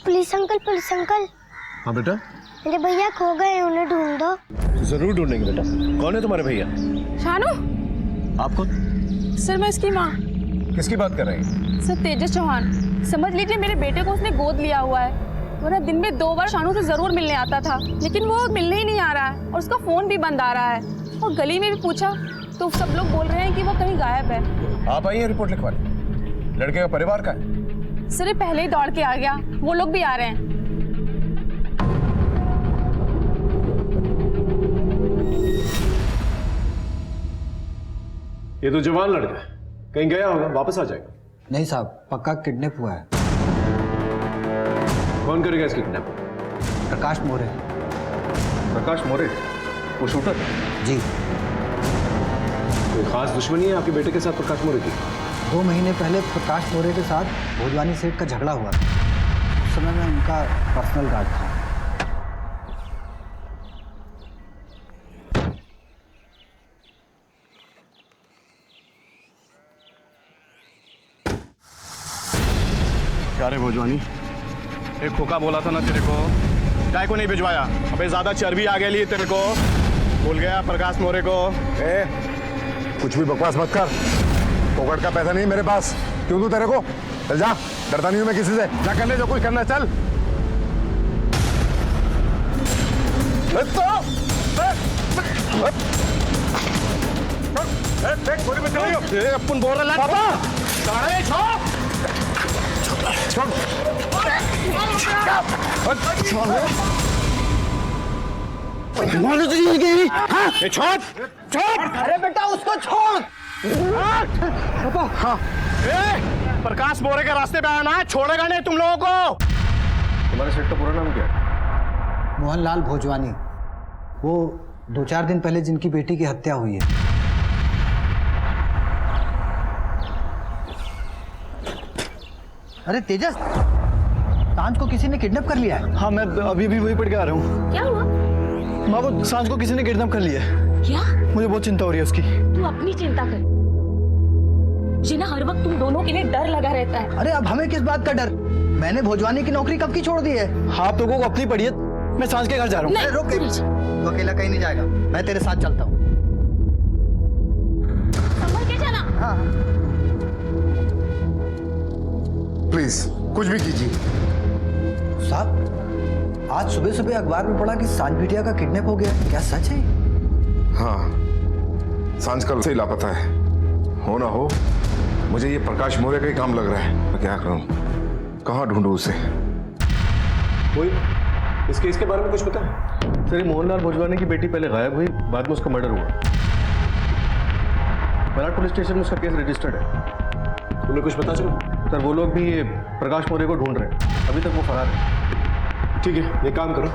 Police uncle. हाँ बेटा, मेरे भैया खो गए, उन्हें ढूंढ दो। जरूर ढूंढेंगे बेटा। कौन है तुम्हारे भैया? शानू। आप कौन? सर मैं इसकी माँ। किसकी बात कर रहे हैं? सर तेजस चौहान, समझ लीजिए मेरे बेटे को उसने गोद लिया हुआ है। वरना दिन में 2 बार शानू से जरूर मिलने आता था, लेकिन वो मिलने ही नहीं आ रहा है और उसका फोन भी बंद आ रहा है। और गली में भी पूछा तो सब लोग बोल रहे हैं कि वो कहीं गायब है। आप आइए रिपोर्ट लिखवा लें। लड़के का परिवार का है? सर ये पहले ही दौड़ के आ गया, वो लोग भी आ रहे हैं। ये तो जवान लड़का है, कहीं गया होगा, वापस आ जाएगा। नहीं साहब, पक्का किडनैप हुआ है। कौन करेगा इसकी किडनैप? प्रकाश मोरे। प्रकाश मोरे, वो शूटर? जी। कोई खास दुश्मनी है आपके बेटे के साथ प्रकाश मोरे की? 2 महीने पहले प्रकाश मोरे के साथ भोजवानी सेठ का झगड़ा हुआ था। उस समय मैं उनका पर्सनल गार्ड था। क्या रे भोजवानी, एक खोखा बोला था ना तेरे को, काय को नहीं भिजवाया? अबे ज्यादा चर्बी आ गई तेरे को, भूल गया प्रकाश मोरे को? कुछ भी बकवास मत कर। पोकट का पैसा नहीं मेरे पास, क्यों दूं तेरे को? चल जा, डरता नहीं हूं मैं किसी से। जा कर ले जो कुछ करना है, चल। अपन बोल रहा है अरे बेटा उसको छोड़। प्रकाश मोरे के रास्ते पे आया ना, छोड़ेगा नहीं तुम लोगों को। तुम्हारे सेठ का पूरा नाम क्या है? मोहनलाल भोजवानी। वो 2-4 दिन पहले जिनकी बेटी की हत्या हुई है। अरे तेजस, सांझ को किसी ने किडनैप कर लिया है। हाँ, मैं अभी भी वहीं पर आ रहा हूँ। क्या हुआ? माँ, वो सांझ को किसी ने किडनैप कर लिया है। क्या? मुझे बहुत चिंता हो रही है उसकी। तू अपनी चिंता कर, जिना हर वक्त तुम दोनों के लिए डर लगा रहता है। अरे अब हमें किस बात का डर? मैंने भोजवानी की नौकरी कब की छोड़ दी है। हाँ, आप लोगों को अपनी पड़ी है। मैं सांझ के घर जा रहा हूँ। नहीं, रुक, तू अकेला कहीं नहीं जाएगा, मैं तेरे साथ चलता हूँ। संभल के जाना। हाँ। प्लीज कुछ भी कीजिए। साहब, आज सुबह सुबह अखबार में पढ़ा कि सांझ बिटिया का किडनैप हो गया। क्या सच है? हाँ, सांझ कल से ही लापता है। हो ना हो, मुझे ये प्रकाश मोरे का ही काम लग रहा है। मैं क्या करूं, कहाँ ढूंढूं उसे? कोई इस केस के बारे में कुछ पता है? सर, मोहनलाल भोजवानी की बेटी पहले गायब हुई, बाद में उसका मर्डर हुआ। मराठ पुलिस स्टेशन में उसका केस रजिस्टर्ड है। तुम्हें कुछ पता चला? सर, वो लोग भी प्रकाश मोरे को ढूंढ रहे हैं। अभी तक वो फरार है। ठीक है, एक काम करो,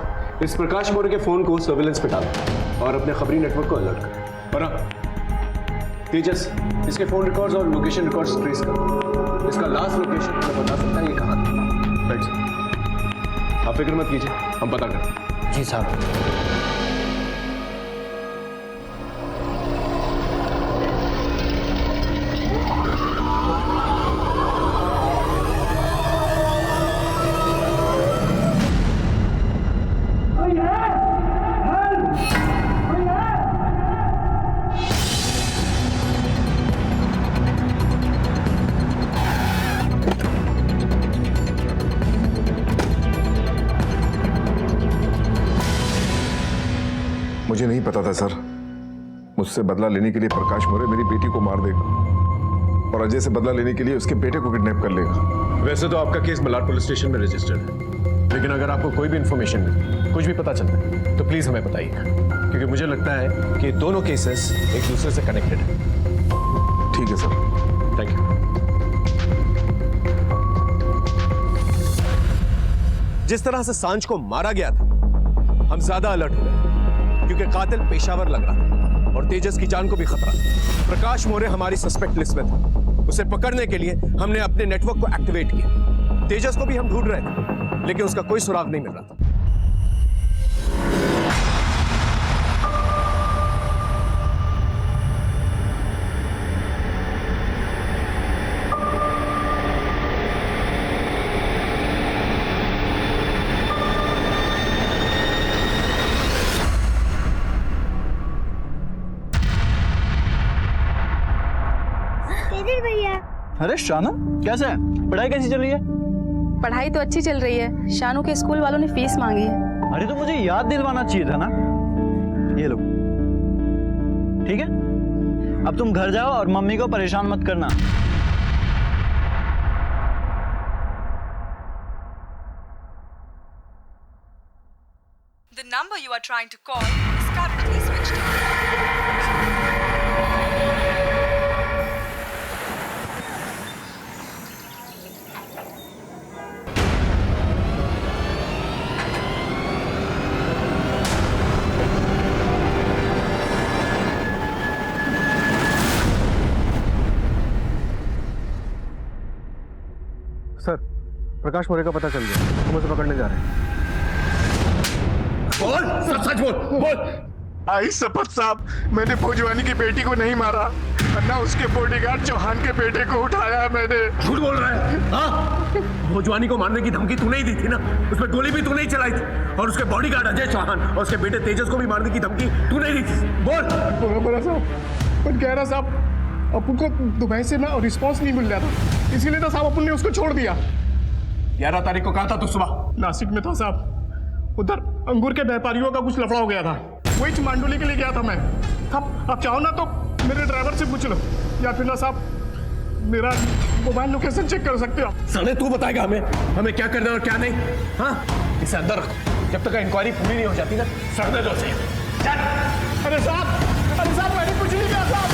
इस प्रकाश मोरे के फोन को सर्विलेंस पे डालो और अपने खबरी नेटवर्क को अलर्ट करो। और हाँ, तेजस, इसके फोन रिकॉर्ड्स और लोकेशन रिकॉर्ड्स ट्रेस करो। इसका लास्ट लोकेशन हमें बता सकता है ये कहाँ था। राइट सर, आप फिक्र मत कीजिए, हम पता करें। जी साहब। मुझे नहीं पता था सर, मुझसे बदला लेने के लिए प्रकाश मोरे मेरी बेटी को मार देगा और अजय से बदला लेने के लिए उसके बेटे को किडनैप कर लेगा। वैसे तो आपका केस मलाड पुलिस स्टेशन में रजिस्टर्ड है, लेकिन अगर आपको कोई भी इंफॉर्मेशन मिले, कुछ भी पता चलता है, तो प्लीज हमें बताइएगा, क्योंकि मुझे लगता है कि दोनों केसेस एक दूसरे से कनेक्टेड है। ठीक है सर। Thank you. जिस तरह से सांझ को मारा गया था, हम ज्यादा अलर्ट हो गए, क्योंकि कातिल पेशावर लग रहा था और तेजस की जान को भी खतरा था। प्रकाश मोरे हमारी सस्पेक्ट लिस्ट में था। उसे पकड़ने के लिए हमने अपने नेटवर्क को एक्टिवेट किया। तेजस को भी हम ढूंढ रहे थे, लेकिन उसका कोई सुराग नहीं मिल रहा था। अरे शानू, कैसे है? पढ़ाई कैसी चल रही है? पढ़ाई तो अच्छी चल रही है। शानू के स्कूल वालों ने फीस मांगी है। अरे तो मुझे याद दिलवाना चाहिए था ना। ये लो, ठीक है? अब तुम घर जाओ और मम्मी को परेशान मत करना। The number you are trying to call is currently switched off. Sir, Prakash More का पता चल गया, हम उसे पकड़ने जा रहे हैं। बोल, सब सच बोल, बोल। आई शपथ साहब, मैंने भोजवानी की बेटी को नहीं मारा, वरना उसके बॉडीगार्ड चौहान के बेटे को उठाया मैंने। झूठ बोल रहा है, हाँ? भोजवानी को मारने की धमकी तूने ही दी थी ना? उसमें गोली भी तूने ही चलाई थी, और उसके बॉडीगार्ड अजय चौहान और उसके बेटे तेजस को भी मारने की धमकी तूने ही दी थी। बोल। बड़ा साहब, पर कह रहा साहब, अप्पू को दुबई से ना रिस्पॉन्स नहीं मिल रहा था, इसीलिए तो साहब अप्पू ने उसको छोड़ दिया। 11 तारीख को कहा था तू सुबह? नासिक में था साहब, उधर अंगूर के व्यापारियों का कुछ लफड़ा हो गया था, वही मांडोली के लिए गया था मैं। आप चाहो ना तो मेरे ड्राइवर से पूछ लो, या फिर ना साहब मेरा मोबाइल लोकेशन चेक कर सकते हो। साले तू बताएगा हमें क्या करना है और क्या नहीं? हाँ, इसे अंदर रखो, जब तक इंक्वायरी पूरी नहीं हो जाती ना। सड़ने दो से। चल। अरे साहब मैंने कुछ नहीं किया साहब।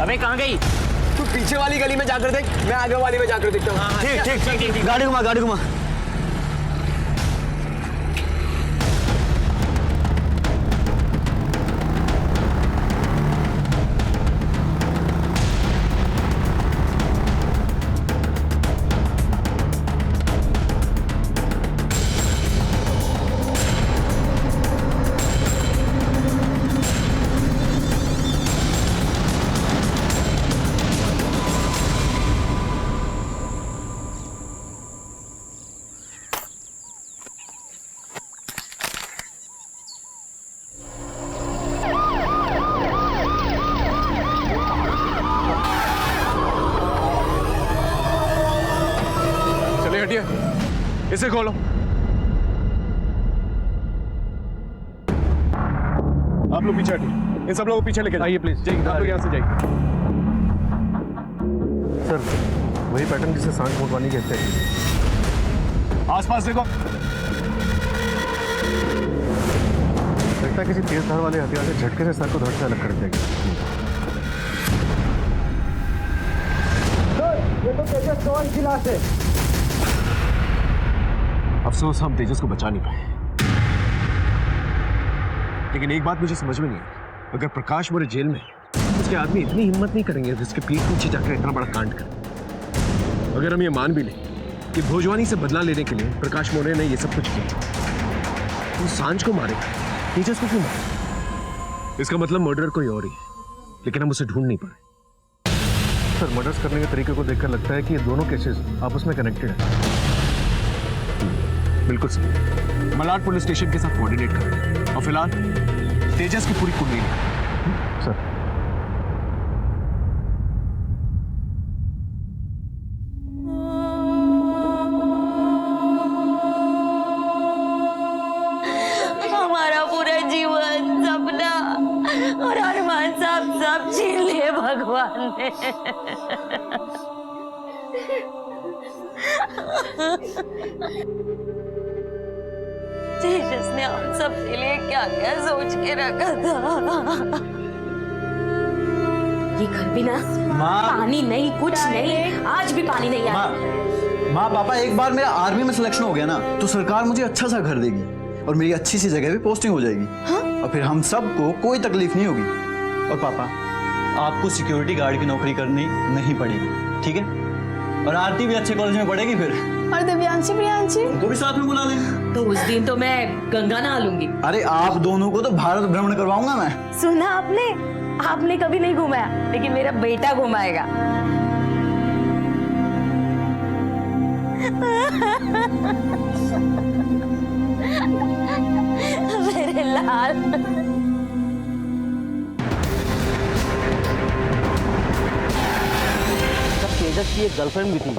अबे कहाँ गई? तू पीछे वाली गली में जाकर देख, मैं आगे वाली में जाकर देखता हूँ। ठीक। गाड़ी घुमा। इसे खोलो। आप लोग पीछे हटिए, इन सब लोगों को पीछे लेके आइए प्लीज। आप लोग यहाँ से जाइए। सर, वही पैटर्न जिसे सांझ मोटवानी कहते हैं। आसपास देखो। लगता है किसी तेज धार वाले हथियार से झटके से सर को धड़ से अलग कर देगा। ये तो तेजस कौन खिलाफ है? अफसोस हम तेजस को बचा नहीं पाए, लेकिन एक बात मुझे समझ में नहीं आई, अगर प्रकाश मोरे जेल में, उसके आदमी इतनी हिम्मत नहीं करेंगे कि उसके पीठ पीछे जाकर इतना बड़ा कांड करें। अगर हम ये मान भी लें कि भोजवानी से बदला लेने के लिए प्रकाश मोरे ने ये सब कुछ किया, तो सांझ को मारे, तेजस को क्यों मारे? इसका मतलब मर्डर कोई और ही है, लेकिन हम उसे ढूंढ नहीं पाए। सर, मर्डर्स करने के तरीके को देखकर लगता है कि ये दोनों केसेस आपस में कनेक्टेड है। बिल्कुल सही। मलाड पुलिस स्टेशन के साथ कोऑर्डिनेट करें और फिलहाल तेजस की पूरी कुंडली सर। हमारा पूरा जीवन, सपना और अरमान सब छीन लिए भगवान ने। तेजस ने हम सब के लिए क्या क्या सोच के रखा था। ये घर भी ना माँ। पानी नहीं, कुछ नहीं, आज भी पानी नहीं आया। माँ पापा, एक बार मेरा आर्मी में सिलेक्शन हो गया ना तो सरकार मुझे अच्छा सा घर देगी और मेरी अच्छी सी जगह पे पोस्टिंग हो जाएगी। हाँ? और फिर हम सबको कोई तकलीफ नहीं होगी। और पापा, आपको सिक्योरिटी गार्ड की नौकरी करनी नहीं पड़ेगी, ठीक है? और आरती भी अच्छे कॉलेज में पढ़ेगी फिर। और दिव्यांशी प्रियांशी उनको भी साथ में बुला लेंगे। तो उस दिन तो मैं गंगा नहा लूंगी। अरे आप दोनों को तो भारत भ्रमण करवाऊंगा मैं। सुना आपने कभी नहीं घुमाया, लेकिन मेरा बेटा घुमाएगा। मेरे लाल। तेजस की एक गर्लफ्रेंड भी थी,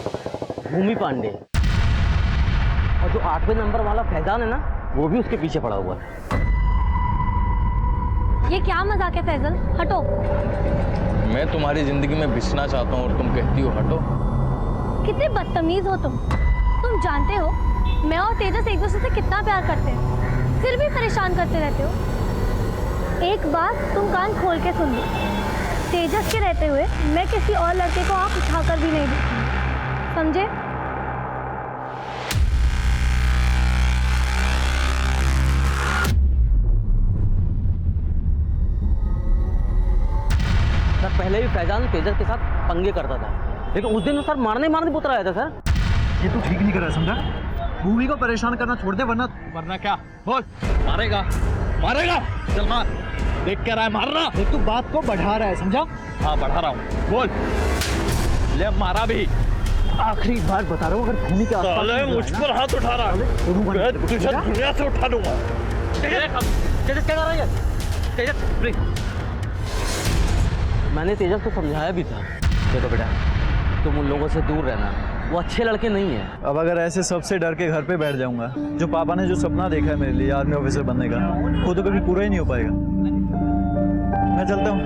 भूमि पांडे, और जो 8वें नंबर वाला फैजान है ना, वो भी उसके पीछे पड़ा हुआ है। ये क्या मजाक है फैजल, हटो। मैं तुम्हारी जिंदगी में घुसना चाहता हूँ और तुम कहती हो हटो। कितने बदतमीज हो तुम जानते हो मैं और तेजस एक दूसरे से कितना प्यार करते हैं, फिर भी परेशान करते रहते हो। एक बात तुम कान खोल के सुन लो, तेजस के रहते हुए मैं किसी और लड़के को आंख उठाकर भी नहीं देखूंगी, समझे? सर पहले भी फैजान तेजस के साथ पंगे करता था, लेकिन उस दिन तो सर मारने पुत्र आया था सर। ये तो ठीक नहीं कर रहा, समझा? भूमि को परेशान करना छोड़ दे, वरना क्या बोल? मारेगा चल मार, देख क्या रहा है, मार रहा। तू बात को बढ़ा रहा है, समझा? हाँ बढ़ा रहा हूँ, बोल। ले मारा भी। आखिरी बार बता रहा हूँ, अगर भूमि के आसपास मुझ पर हाथ उठा रहा है, मैं तुझे दुनिया से उठा दूंगा। तेजस क्या कर रहा है? तेजस प्लीज। मैंने तेजस को समझाया भी था, देखो बेटा तुम उन लोगों से दूर रहना, वो अच्छे लड़के नहीं है। अब अगर ऐसे सबसे डर के घर पे बैठ जाऊंगा, जो पापा ने जो सपना देखा है मेरे लिए आर्मी ऑफिसर बनने का, वो तो कभी पूरा ही नहीं हो पाएगा। मैं चलता हूँ,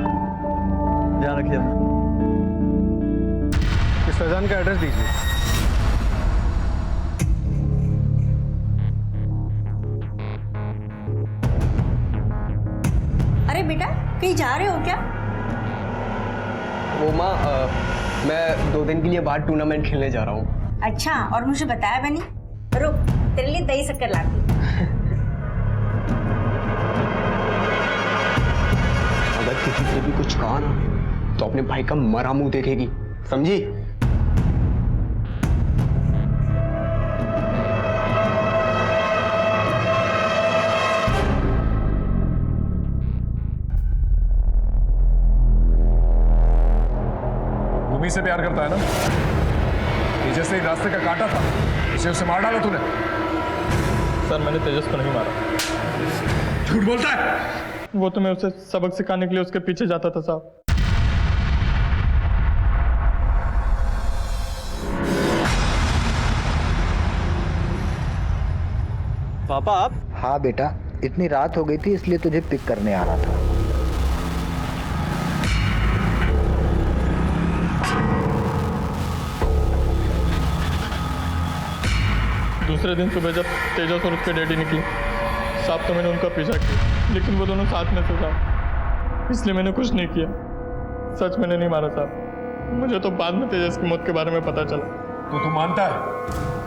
ध्यान रखिए अपना। इस फैजान का एड्रेस दीजिए। अरे बेटा कहीं जा रहे हो क्या? वो माँ, मैं 2 दिन के लिए बाहर टूर्नामेंट खेलने जा रहा हूँ। अच्छा, और मुझे बताया भी नहीं। रुक, तेरे लिए दही शक्कर लाती। अगर किसी से भी कुछ कहा ना तो अपने भाई का मरा मुंह देखेगी, समझी? भूमि से प्यार करता है ना? तेजस से रास्ते का काटा था, इसे उसे मार डाला तूने। सर मैंने तेजस को नहीं मारा। झूठ बोलता है। वो तो मैं उसे सबक सिखाने के लिए उसके पीछे जाता था साहब। पापा आप? हाँ बेटा, इतनी रात हो गई थी इसलिए तुझे पिक करने आ रहा था। दूसरे दिन सुबह जब तेजस और उसके डैडी निकले साहब, तो मैंने उनका पीछा किया, लेकिन वो दोनों साथ में थे साहब, इसलिए मैंने कुछ नहीं किया। सच मैंने नहीं मारा साहब, मुझे तो बाद में तेजस की मौत के बारे में पता चला। तो तू मानता है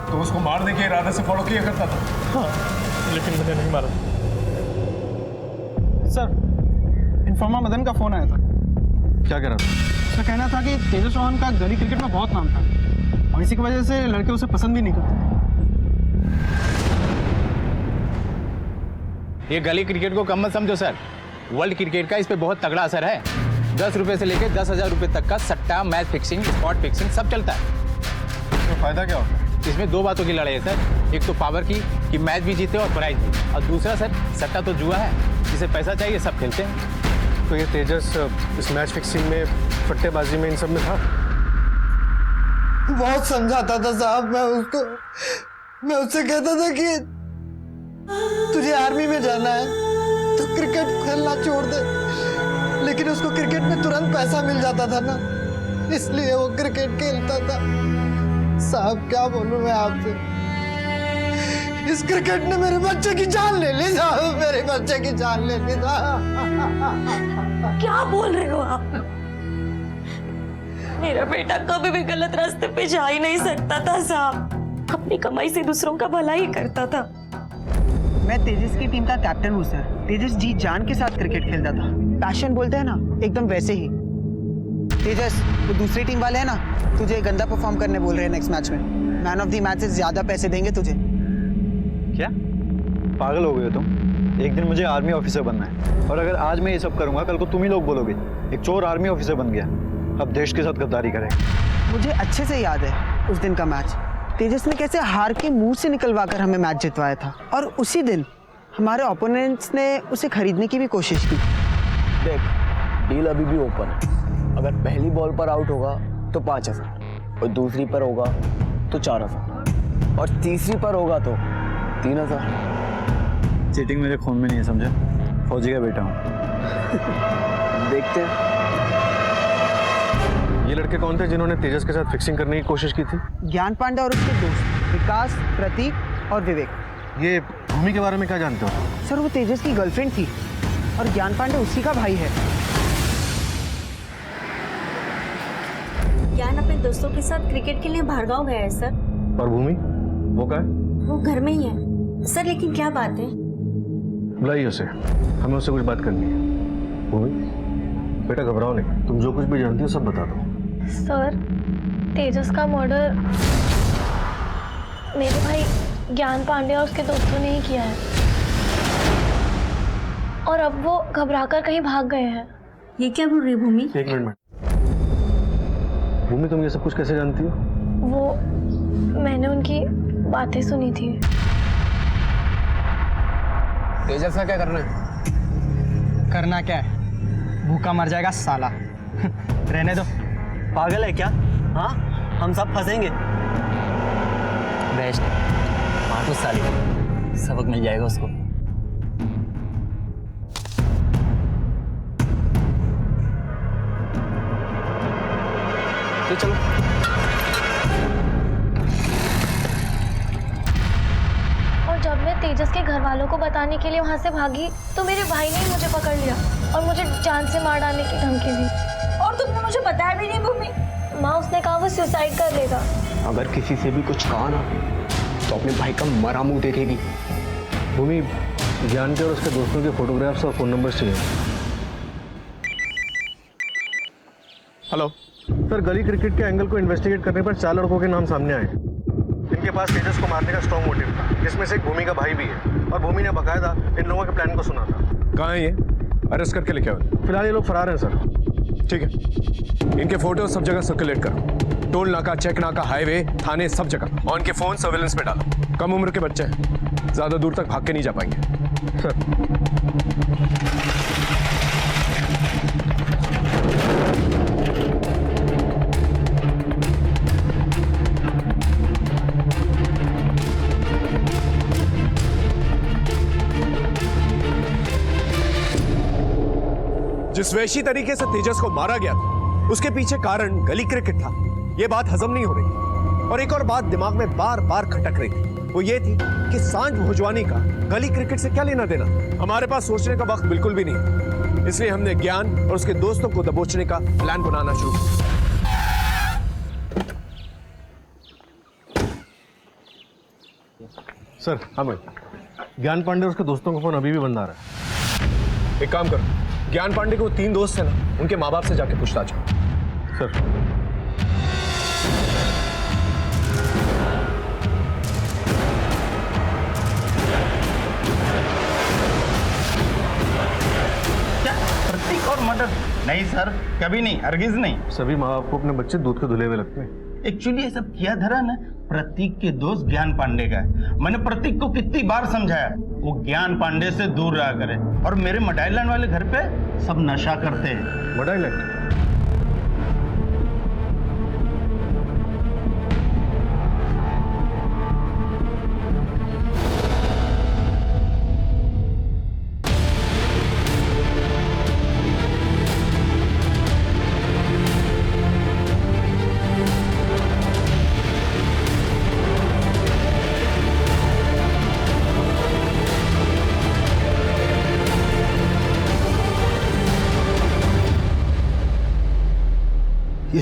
तो उसको मारने के इरादे से फॉलो किया करता था? हाँ, लेकिन मैंने नहीं मारा। सर, इन्फॉर्मर मदन का फोन आया था। क्या कह रहा था? उसका कहना था कि तेजस चौहान का गली क्रिकेट में बहुत नाम था और इसी की वजह से लड़के उसे पसंद भी नहीं करते। ये गली क्रिकेट को कम मत समझो सर, वर्ल्ड क्रिकेट का इस पे बहुत तगड़ा असर है। 10 रुपए से लेकर 10,000 रुपए तक का सट्टा, मैच फिक्सिंग, स्पॉट फिक्सिंग सब चलता है। तो फायदा क्या होता है? इसमें 2 बातों की लड़ाई है सर, एक तो पावर की कि मैच भी जीते और प्राइज भी, और दूसरा सर सट्टा तो जुआ है, जिसे पैसा चाहिए सब खेलते हैं। तो ये तेजस इस मैच फिक्सिंग में, फट्टेबाजी में, इन सब में था? बहुत समझाता था साहब मैं उससे कहता था कि तुझे आर्मी में जाना है तो क्रिकेट खेलना छोड़ दे, लेकिन उसको क्रिकेट में तुरंत पैसा मिल जाता था ना, इसलिए वो क्रिकेट खेलता था। साहब क्या बोलूं मैं आपसे, इस क्रिकेट ने मेरे बच्चे की जान ले ली साहब, मेरे बच्चे की जान ले ली साहब। क्या बोल रहे हो आप? मेरा बेटा कभी भी गलत रास्ते पे जा ही नहीं सकता था साहब। अपनी कमाई से दूसरों का भला ही करता था। मैं तेजस की टीम का कैप्टन हूँ सर। तेजस जी जान के साथ क्रिकेट खेलता था। पैशन बोलते हैं ना, एकदम वैसे ही। तेजस, वो दूसरी टीम वाले हैं ना, तुझे गंदा परफॉर्म करने बोल रहे हैं नेक्स्ट मैच में। मैन ऑफ द मैच से ज्यादा पैसे देंगे तुझे। क्या पागल हो गए हो तुम? एक दिन मुझे आर्मी ऑफिसर बनना है, और अगर आज मैं ये सब करूंगा, कल को तुम ही लोग बोलोगे एक चोर आर्मी ऑफिसर बन गया। अब देश के साथ गद्दारी करेगा। मुझे अच्छे से याद है उस दिन का मैच। तेजस ने कैसे हार के मुंह से निकलवा कर हमें मैच जितवाया था, और उसी दिन हमारे ओपोनेंट्स ने उसे खरीदने की भी कोशिश की। देख, डील अभी भी ओपन है। अगर पहली बॉल पर आउट होगा तो 5,000, और दूसरी पर होगा तो 4,000, और तीसरी पर होगा तो 3,000। चीटिंग मेरे खून में नहीं है, समझे? फौजी का बेटा हूँ। देखते हैं। ये लड़के कौन थे जिन्होंने तेजस के साथ फिक्सिंग करने की कोशिश की थी? ज्ञान पांडे और उसके दोस्त विकास, प्रतीक और विवेक। ये भूमि के बारे में क्या जानते हो? सर, वो तेजस की गर्लफ्रेंड थी, और ज्ञान पांडे उसी का भाई है। ज्ञान अपने दोस्तों के साथ क्रिकेट खेलने बाहरगांव गया है सर। और भूमि, वो क्या है? वो घर में ही है सर। लेकिन क्या बात है? बुलाइए उसे, हमें उससे कुछ बात करनी है। भूमि बेटा घबराओ नहीं, तुम जो कुछ भी जानती हो सब बता दो। सर, तेजस का मर्डर मेरे भाई ज्ञान पांडे और उसके दोस्तों ने ही किया है, और अब वो घबराकर कहीं भाग गए हैं। ये क्या बोल रही है भूमि? एक मिनट। भूमि, तुम ये सब कुछ कैसे जानती हो? वो मैंने उनकी बातें सुनी थी। तेजस का क्या करना है? करना क्या है? भूखा मर जाएगा साला। रहने दो। पागल है क्या? हाँ, हम सब फंसेंगे। बेस्ट माटू साली, सबक मिल जाएगा उसको। तो चलो। और जब मैं तेजस के घर वालों को बताने के लिए वहाँ से भागी तो मेरे भाई ने ही मुझे पकड़ लिया और मुझे जान से मार डालने की धमकी दी। और तुमने मुझे बताया भी नहीं भूमि? माँ, उसने कहा वो सुसाइड कर लेगा। अगर किसी से भी कुछ कहा ना तो अपने भाई का मरा मुंह देखेगी। भूमि, ज्ञान के और उसके दोस्तों के फोटोग्राफ्स और फोन नंबर चाहिए। हेलो सर, गली क्रिकेट के एंगल को इन्वेस्टिगेट करने पर 4 लड़कों के नाम सामने आए। इनके पास तेजस को मारने का स्ट्रॉन्ग मोटिव था, जिसमें से एक भूमि का भाई भी है, और भूमि ने बकायदा इन लोगों के प्लान को सुना था। कहाँ है ये? अरेस्ट करके लेके आओ। फिलहाल ये लोग फरार हैं सर। ठीक है, इनके फोटो सब जगह सर्कुलेट करो। टोल नाका, चेक नाका, हाईवे, थाने, सब जगह। और इनके फोन सर्विलेंस पे डालो। कम उम्र के बच्चे हैं, ज्यादा दूर तक भाग के नहीं जा पाएंगे सर। जिस वैशी तरीके से तेजस को मारा गया था, उसके पीछे कारण गली क्रिकेट था। यह बात हजम नहीं हो रही, और एक और बात दिमाग में बार बार खटक रही थी। वो ये थी कि सांझ भोजवानी का गली क्रिकेट से क्या लेना देना। हमारे पास सोचने का वक्त बिल्कुल भी नहीं, इसलिए हमने ज्ञान और उसके दोस्तों को दबोचने का प्लान बनाना शुरू किया। सर, हमें ज्ञान पांडे और उसके दोस्तों का फोन अभी भी बंद आ रहा है। एक काम करो, ज्ञान पांडे को 3 दोस्त हैं ना, उनके माँ बाप से जाके पूछताछ करो। सर, क्या प्रतीक और मर्डर? नहीं सर, कभी नहीं, हरगिज नहीं। सभी माँ बाप को अपने बच्चे दूध के धुले हुए लगते हैं। एक्चुअली ये सब किया धरा ना प्रतीक के दोस्त ज्ञान पांडे का है। मैंने प्रतीक को कितनी बार समझाया वो ज्ञान पांडे से दूर रहा करे, और मेरे मडाईलैंड वाले घर पे सब नशा करते हैं। मडाईलैंड?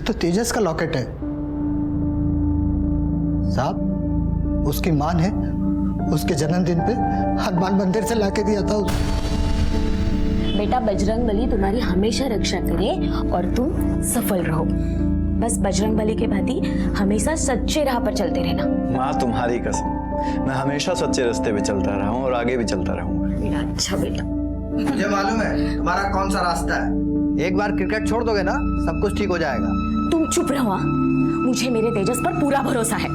तो तेजस का लॉकेट है साहब। उसकी मां ने उसके जन्मदिन पे हनुमान मंदिर से लाके दिया था बेटा बजरंग बली तुम्हारी हमेशा रक्षा करे और तुम सफल रहो। बस बजरंग बली के भांति हमेशा सच्चे राह पर चलते रहना। माँ तुम्हारी कसम, मैं हमेशा सच्चे रास्ते पे चलता रहा हूँ और आगे भी चलता रहूंगा। मेरा अच्छा बेटा। मुझे मालूम है तुम्हारा कौन सा रास्ता है। एक बार क्रिकेट छोड़ दोगे ना, सब कुछ ठीक हो जाएगा। तुम चुप रहो। मुझे मेरे तेजस पर पूरा भरोसा है।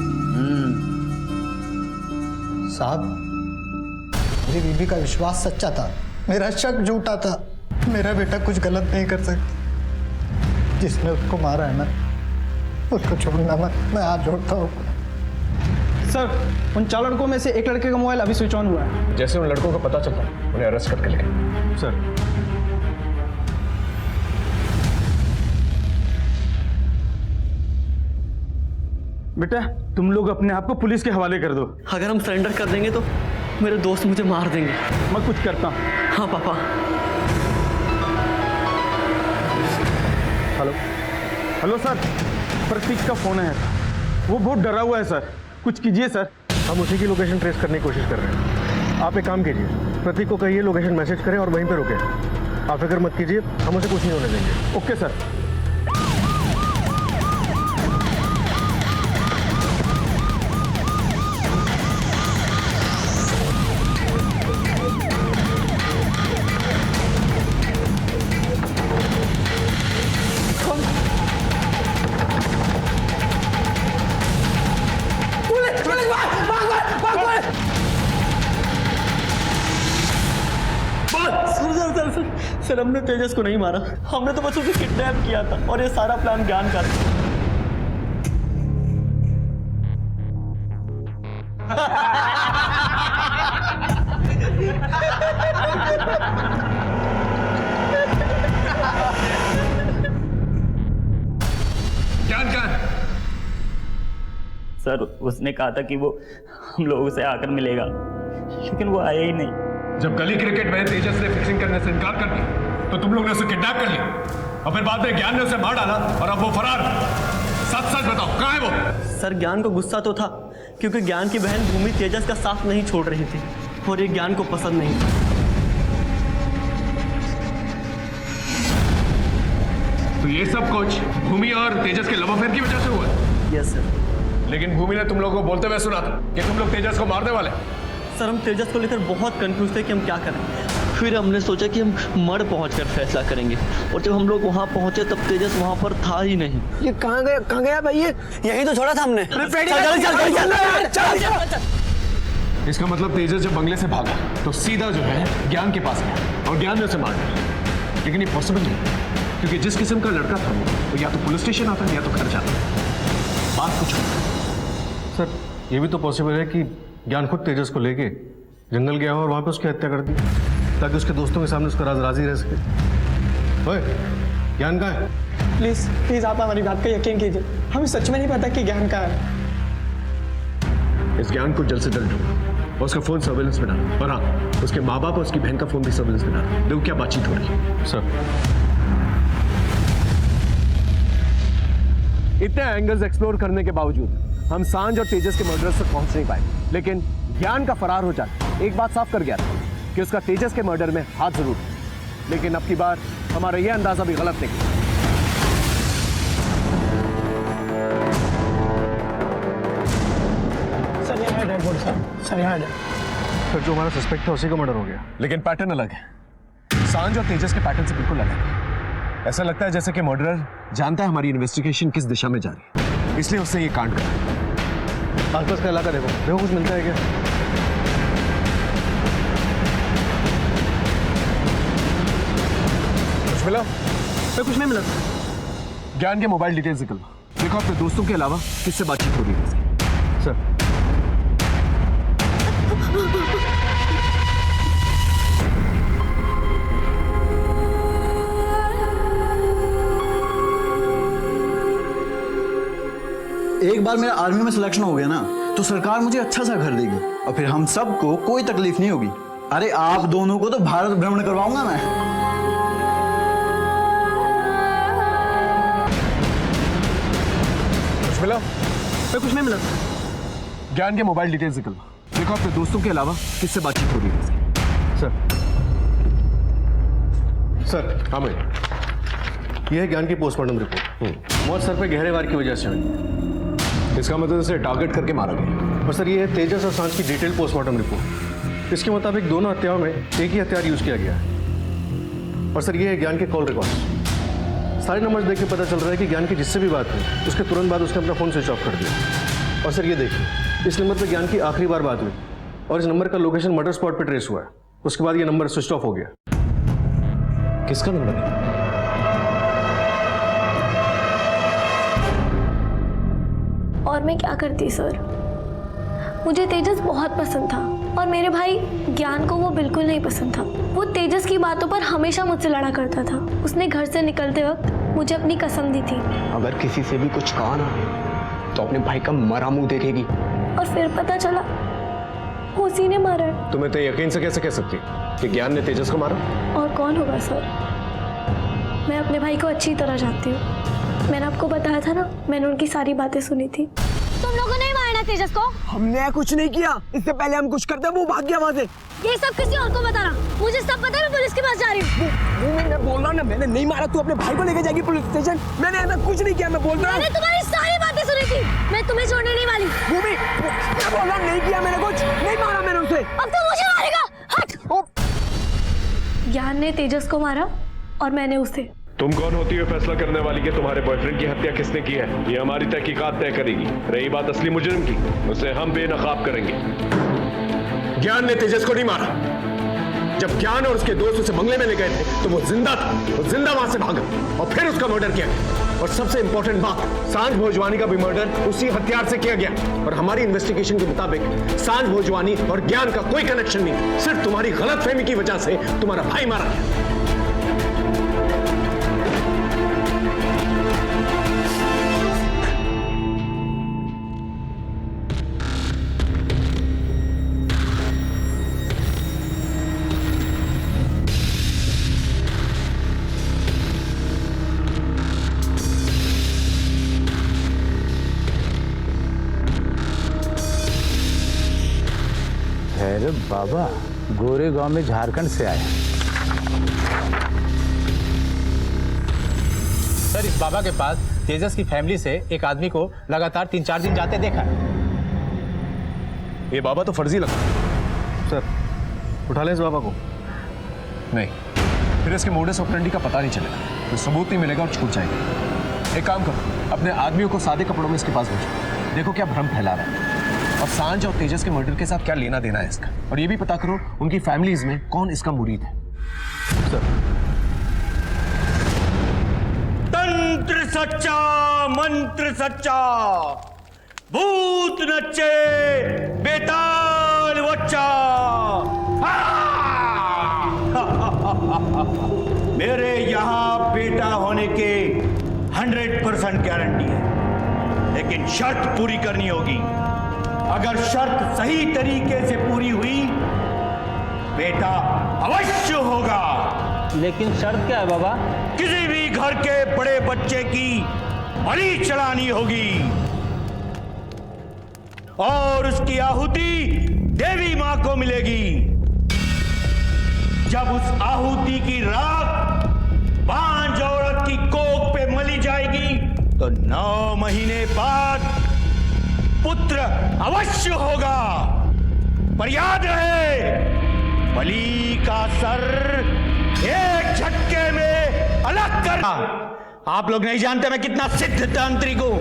साहब, मेरी बीबी का विश्वास सच्चा था, मेरा शक झूठा था। मेरा बेटा कुछ गलत नहीं कर सकता। जिसने उसको मारा है ना, उसको छोड़ना मत, मैं हाथ जोड़ता हूँ। सर, उन 4 लड़कों में से एक लड़के का मोबाइल अभी स्विच ऑन हुआ है। जैसे उन लड़कों का पता चलता उन्हें अरेस्ट करके लेंगे। सर, बेटा तुम लोग अपने आप को पुलिस के हवाले कर दो। अगर हम सरेंडर कर देंगे तो मेरे दोस्त मुझे मार देंगे। मैं कुछ करता हूँ। हाँ पापा। हेलो हेलो सर, प्रतीक का फोन है। वो बहुत डरा हुआ है सर, कुछ कीजिए सर। हम उसी की लोकेशन ट्रेस करने की कोशिश कर रहे हैं। आप एक काम कीजिए, प्रतीक को कहिए लोकेशन मैसेज करें और वहीं पे रुके। आप फिक्र मत कीजिए, हम उसे कुछ नहीं होने देंगे। Okay sir. सर हमने तेजस को नहीं मारा, हमने तो बस उसे किडनैप किया था और ये सारा प्लान ज्ञान का था। ज्ञान कहाँ है? सर उसने कहा था कि वो हम लोगों से आकर मिलेगा, लेकिन वो आया ही नहीं। जब गली क्रिकेट में तेजस ने फिक्सिंग करने से इनकार कर दिया तो तुम लोग ने उसे किडनैप कर लिया और फिर बाद में ज्ञान ने उसे मार डाला और अब वो फरार। सच सच बताओ, कहाँ है वो? सर ज्ञान को गुस्सा तो था क्योंकि ज्ञान की बहन भूमि तेजस का साथ नहीं छोड़ रही थी और ये ज्ञान को पसंद नहीं था। तो ये सब कुछ भूमि और तेजस के लव अफेयर की वजह से हुआ है? Yes sir. लेकिन भूमि ने तुम लोगों को बोलते हुए सुना था कि तुम लोग तेजस को मारने वाले। सर हम तेजस को लेकर बहुत कंफ्यूज थे कि हम क्या करें। फिर हमने सोचा कि हम मड़ पहुंचकर फैसला करेंगे और जब हम लोग वहां पहुंचे तब तेजस वहां पर था ही नहीं। ये कहाँ गया भाई? ये यही तो छोड़ा था हमने। इसका मतलब तेजस जब बंगले से भागा तो सीधा जो है ज्ञान के पास गया और ज्ञान ने उसे मार दिया। लेकिन ये पॉसिबल नहीं, क्योंकि जिस किस्म का लड़का था वो या तो पुलिस स्टेशन आता है या तो घर जाता। बात कुछ सर, ये भी तो पॉसिबल है कि ज्ञान खुद तेजस को लेके जंगल गया और वहां पे उसकी हत्या कर दी ताकि उसके दोस्तों के सामने उसका राज राजी रह सके। ओए, ज्ञान कहाँ है? प्लीज प्लीज आप हमारी बात का यकीन कीजिए, हमें सच में नहीं पता कि ज्ञान कहाँ है। इस ज्ञान को जल्द से जल्द ढूंढो और उसका फोन सर्वेलेंस में डालो। और हाँ, उसके माँ बाप और उसकी बहन का फोन भी सर्वेलेंस में डालो। देखो क्या बातचीत हो रही है। सर, इतने एंगल्स एक्सप्लोर करने के बावजूद हम सांझ और तेजस के मर्डरर्स तक पहुंच नहीं पाए, लेकिन ज्ञान का फरार हो जाना एक बात साफ कर गया था कि उसका तेजस के मर्डर में हाथ जरूर था। लेकिन अब की बार हमारा यह अंदाजा भी गलत निकला। सर यहाँ डेड बॉडी सर यहाँ है। सर, जो हमारा सस्पेक्ट था उसी का मर्डर हो गया। लेकिन पैटर्न अलग है। सांझ और तेजस के पैटर्न से बिल्कुल अलग है। ऐसा लगता है जैसे कि मर्डरर जानता है हमारी इन्वेस्टिगेशन किस दिशा में जा रही है, इसलिए उसने ये कांड करा। आसपास का इलाका देखो कुछ मिलता है क्या? कुछ मिला? कुछ नहीं मिला। ज्ञान के मोबाइल डिटेल्स निकलवा। देखो अपने दोस्तों के अलावा किससे बातचीत हो रही है। सर, एक बार मेरा आर्मी में सिलेक्शन हो गया ना तो सरकार मुझे अच्छा सा घर देगी और फिर हम सबको कोई तकलीफ नहीं होगी। अरे आप दोनों को तो भारत भ्रमण करवाऊंगा मैं। मिला? मैं कुछ नहीं मिला। ज्ञान के मोबाइल डिटेल्स निकलवा। देखो अपने दोस्तों के अलावा किससे बातचीत हो रही है। सर हाँ मैं यह है ज्ञान की पोस्टमार्टम रिपोर्ट। मौत सर पे गहरे वार की वजह से हुई। इसका मतलब इसे टारगेट करके मारा गया। और सर ये है तेजस और सांझ की डिटेल पोस्टमार्टम रिपोर्ट। इसके मुताबिक दोनों हत्याओं में एक ही हथियार यूज किया गया है। और सर ये है ज्ञान के कॉल रिकॉर्ड। सारे नंबर्स देख के पता चल रहा है कि ज्ञान की जिससे भी बात हुई उसके तुरंत बाद उसने अपना फोन स्विच ऑफ कर दिया। और सर ये देखिए इस नंबर पर ज्ञान की आखिरी बार बात हुई और इस नंबर का लोकेशन मर्डर स्पॉट पे ट्रेस हुआ है। उसके बाद ये नंबर स्विच ऑफ हो गया। किसका नंबर है? और मैं क्या करती सर? मुझे तेजस बहुत पसंद था और मेरे भाई ज्ञान को वो बिल्कुल नहीं पसंद था। वो तेजस की बातों पर हमेशा मुझसे लड़ा करता था। उसने घर से निकलते वक्त मुझे अपनी कसम दी थी। अगर किसी से भी कुछ कहा ना तो अपने भाई का मरा मुंह देखेगी। और फिर पता चला उसी ने मारा है। तुम्हें तो यकीन से कैसे कह सकती कि ज्ञान ने तेजस को मारा? और कौन होगा सर? मैं अपने भाई को अच्छी तरह जानती हूँ। मैंने आपको बताया था ना, मैंने उनकी सारी बातें सुनी थी। तुम लोगों ने ही मारा तेजस को? हमने कुछ नहीं किया। इससे पहले हम कुछ करते वो भाग गया वहाँ से। ये सब किसी और को बताना। मुझे सब पता है, मैं पुलिस के पास जा रही हूँ। मैं बोल रहा ना मैंने नहीं मारा। तू अपने भाई को लेके जाएगी पुलिस स्टेशन। मैंने ऐसा कुछ नहीं किया। मैं बोल रहा हूँ। मैंने तुम्हारी सारी बातें सुनी थी। मैं तुम्हें छोड़ने नहीं वाली। भूमि मैं बोल रहा नहीं किया मैंने कुछ। नहीं मारा मैंने उसे। अब तो मुझे मारेगा। हट। ज्ञान ने तेजस को मारा और मैंने उसे। तुम कौन होती हो फैसला करने वाली कि तुम्हारे बॉयफ्रेंड की हत्या किसने की है? ये हमारी तहकीकात तय करेगी। रही बात असली मुजरिम की, उसे हम बेनकाब करेंगे। ज्ञान ने तेजस को नहीं मारा। जब ज्ञान और उसके दोस्त उसे बंगले में ले गए थे तो वो जिंदा था। वो जिंदा वहां से भागा और फिर उसका मर्डर किया गया। और सबसे इंपॉर्टेंट बात, सांझ भोजवानी का भी मर्डर उसी हथियार से किया गया। और हमारी इन्वेस्टिगेशन के मुताबिक सांझ भोजवानी और ज्ञान का कोई कनेक्शन नहीं। सिर्फ तुम्हारी गलतफहमी की वजह से तुम्हारा भाई मारा गया। अरे बाबा, गोरे गांव में झारखंड से आए। सर इस बाबा के पास तेजस की फैमिली से एक आदमी को लगातार 3-4 दिन जाते देखा है। ये बाबा तो फर्जी लगता है। सर उठा लें इस बाबा को। नहीं, फिर इसके मोडस ऑपरेंडी का पता नहीं चलेगा, कोई सबूत नहीं मिलेगा और छूट जाएगा। एक काम करो, अपने आदमियों को सादे कपड़ों में इसके पास भेजो। देखो क्या भ्रम फैला रहा है और सांझ और तेजस के मर्डर के साथ क्या लेना देना है इसका। और ये भी पता करो उनकी फैमिलीज में कौन इसका मुरीद है। सर तंत्र सच्चा मंत्र सच्चा, भूत नच्चे बेताल बच्चा। मेरे यहां बेटा होने के 100% गारंटी है, लेकिन शर्त पूरी करनी होगी। अगर शर्त सही तरीके से पूरी हुई, बेटा अवश्य होगा। लेकिन शर्त क्या है बाबा? किसी भी घर के बड़े बच्चे की बलि चढ़ानी होगी और उसकी आहुति देवी मां को मिलेगी। जब उस आहुति की राख बांझ औरत की कोख पे मली जाएगी तो 9 महीने बाद पुत्र अवश्य होगा। पर याद रहे, बलि का सर एक झटके में अलग करना। आप लोग नहीं जानते मैं कितना सिद्ध तांत्रिक हूं।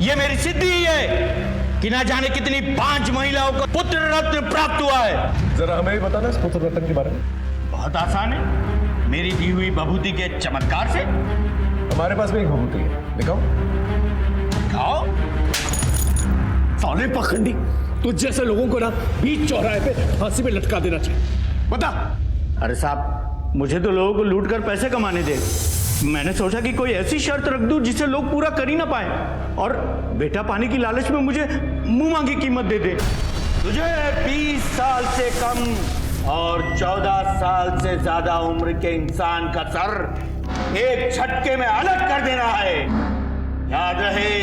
यह मेरी सिद्धि ही है कि ना जाने कितनी 5 महिलाओं को पुत्र रत्न प्राप्त हुआ है। जरा हमें भी बताना इस पुत्र रत्न के बारे में। बहुत आसान है, मेरी दी हुई बभूति के चमत्कार से। हमारे पास भी एक बभूति है, दिखाओ। दिखाओ। साले पाखंडी, तुझ जैसे लोगों को ना बीच चौराहे पे फांसी पे लटका देना चाहिए। बता। अरे साहब, मुझे तो लोगों को लूट कर पैसे कमाने दे। मैंने सोचा कि कोई ऐसी शर्त रख दूं जिसे लोग पूरा कर ही ना पाए और बेटा पाने की लालच में मुझे मुंह मांगी कीमत दे दे। तुझे 20 साल से कम और 14 साल से ज्यादा उम्र के इंसान का सर एक झटके में अलग कर देना है। याद रहे,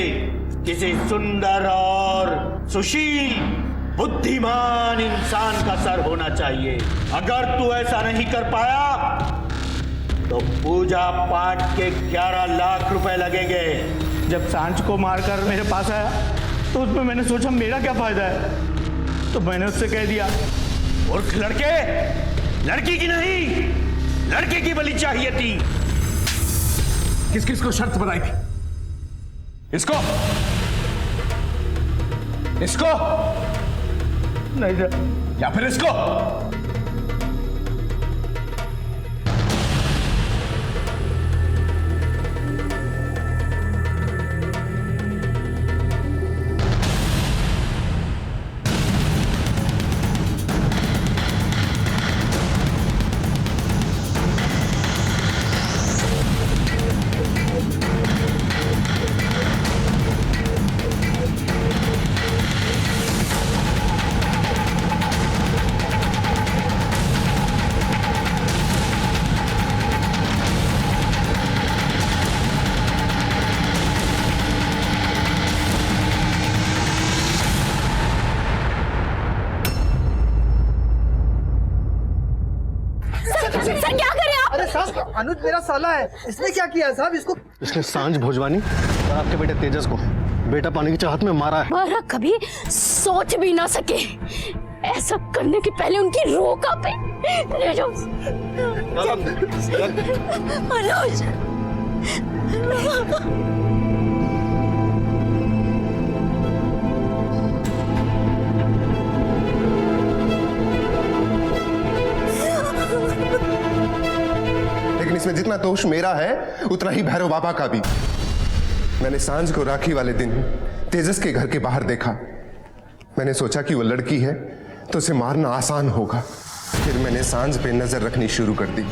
किसी सुंदर और सुशील बुद्धिमान इंसान का सर होना चाहिए। अगर तू ऐसा नहीं कर पाया तो पूजा पाठ के 11 लाख रुपए लगेंगे। जब सांच को मारकर मेरे पास आया तो उसमें मैंने सोचा मेरा क्या फायदा है, तो मैंने उससे कह दिया, मूर्ख लड़के, लड़की की नहीं, लड़के की बलि चाहिए थी। किस किस को शर्त बनाई थी? इसको नहीं सर। या फिर इसको? अनुज मेरा साला है, इसने क्या किया है साहब? इसने सांझ भोजवानी और आपके बेटे तेजस को बेटा पाने की चाहत में मारा है। मारा कभी सोच भी ना सके। ऐसा करने के पहले उनकी रूह कांपे। मनोज, इसमें जितना दोष मेरा है उतना ही भैरव बाबा का भी। मैंने सांझ को राखी वाले दिन तेजस के घर के बाहर देखा। मैंने सोचा कि वो लड़की है तो उसे मारना आसान होगा। फिर मैंने सांझ पे नजर रखनी शुरू कर दी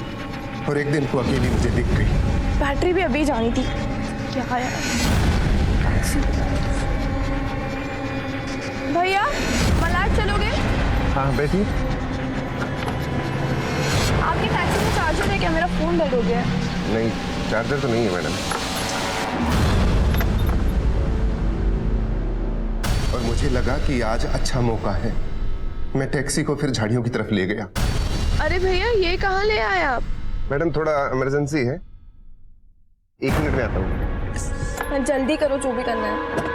और एक दिन वो अकेली मुझे दिख गई। बैटरी भी अभी जानी थी। क्या यार? भैया मलाड चलोगे? हाँ बेटी। आपकी टैक्सी में चार्जर है क्या? मेरा फोन डेड हो गया है। नहीं, चार्जर तो नहीं है मैडम। और मुझे लगा कि आज अच्छा मौका है, मैं टैक्सी को फिर झाड़ियों की तरफ ले गया। अरे भैया ये कहाँ ले आए आप? मैडम थोड़ा इमरजेंसी है, 1 मिनट में आता हूँ। जल्दी करो जो भी करना है।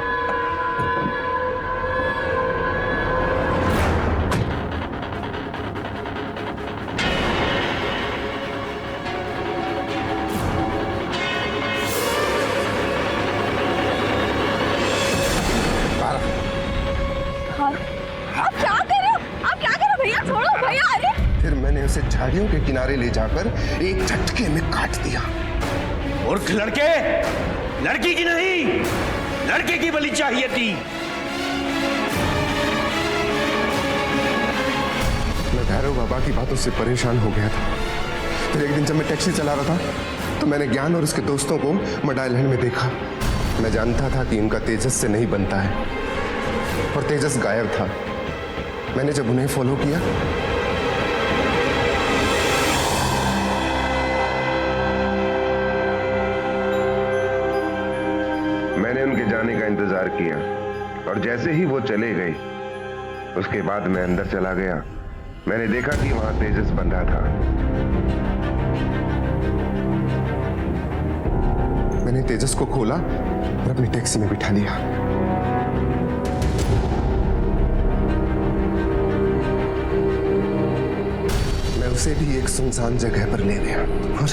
उसे झाड़ियों के किनारे ले जाकर एक झटके में काट दिया। मूर्ख लड़के, लड़की की नहीं, लड़के की बलि चाहिए थी। मैं भैरव बाबा की बातों से परेशान हो गया था। फिर एक दिन जब मैं टैक्सी चला रहा था तो मैंने ज्ञान और उसके दोस्तों को मडाइलैंड में देखा। मैं जानता था कि उनका तेजस से नहीं बनता है और तेजस गायब था। मैंने जब उन्हें फॉलो किया मैंने उनके जाने का इंतजार किया और जैसे ही वो चले गए उसके बाद मैं अंदर चला गया। मैंने देखा कि वहां तेजस बंधा था। मैंने तेजस को खोला और अपनी टैक्सी में बिठा लिया। मैं उसे भी एक सुनसान जगह पर ले गया और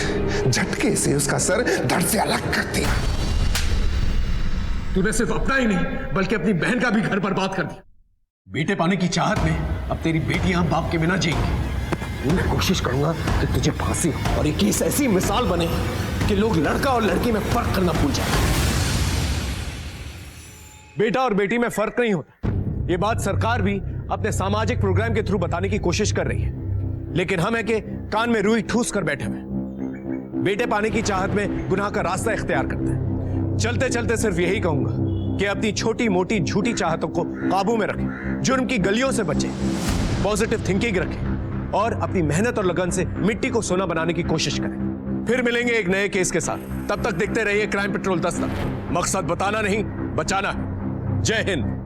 झटके से उसका सर धड़ से अलग कर दिया। तूने सिर्फ अपना ही नहीं बल्कि अपनी बहन का भी घर बर्बाद कर दिया। बेटे पाने की चाहत में अब तेरी बेटियां बाप के बिना जिएंगी। मैं कोशिश करूंगा कि तुझे फांसी हो और ये केस ऐसी मिसाल बने कि लोग लड़का और लड़की में फर्क करना भूल जाए। बेटा और बेटी में फर्क नहीं होता, ये बात सरकार भी अपने सामाजिक प्रोग्राम के थ्रू बताने की कोशिश कर रही है, लेकिन हम है कि कान में रुई ठूस कर बैठे हुए। बेटे पाने की चाहत में गुनाह का रास्ता इख्तियार करते हैं। चलते चलते सिर्फ यही कहूंगा कि अपनी छोटी मोटी झूठी चाहतों को काबू में रखें, जुर्म की गलियों से बचें, पॉजिटिव थिंकिंग रखें और अपनी मेहनत और लगन से मिट्टी को सोना बनाने की कोशिश करें। फिर मिलेंगे एक नए केस के साथ। तब तक देखते रहिए क्राइम पेट्रोल 10 तक। मकसद बताना नहीं, बचाना है। जय हिंद।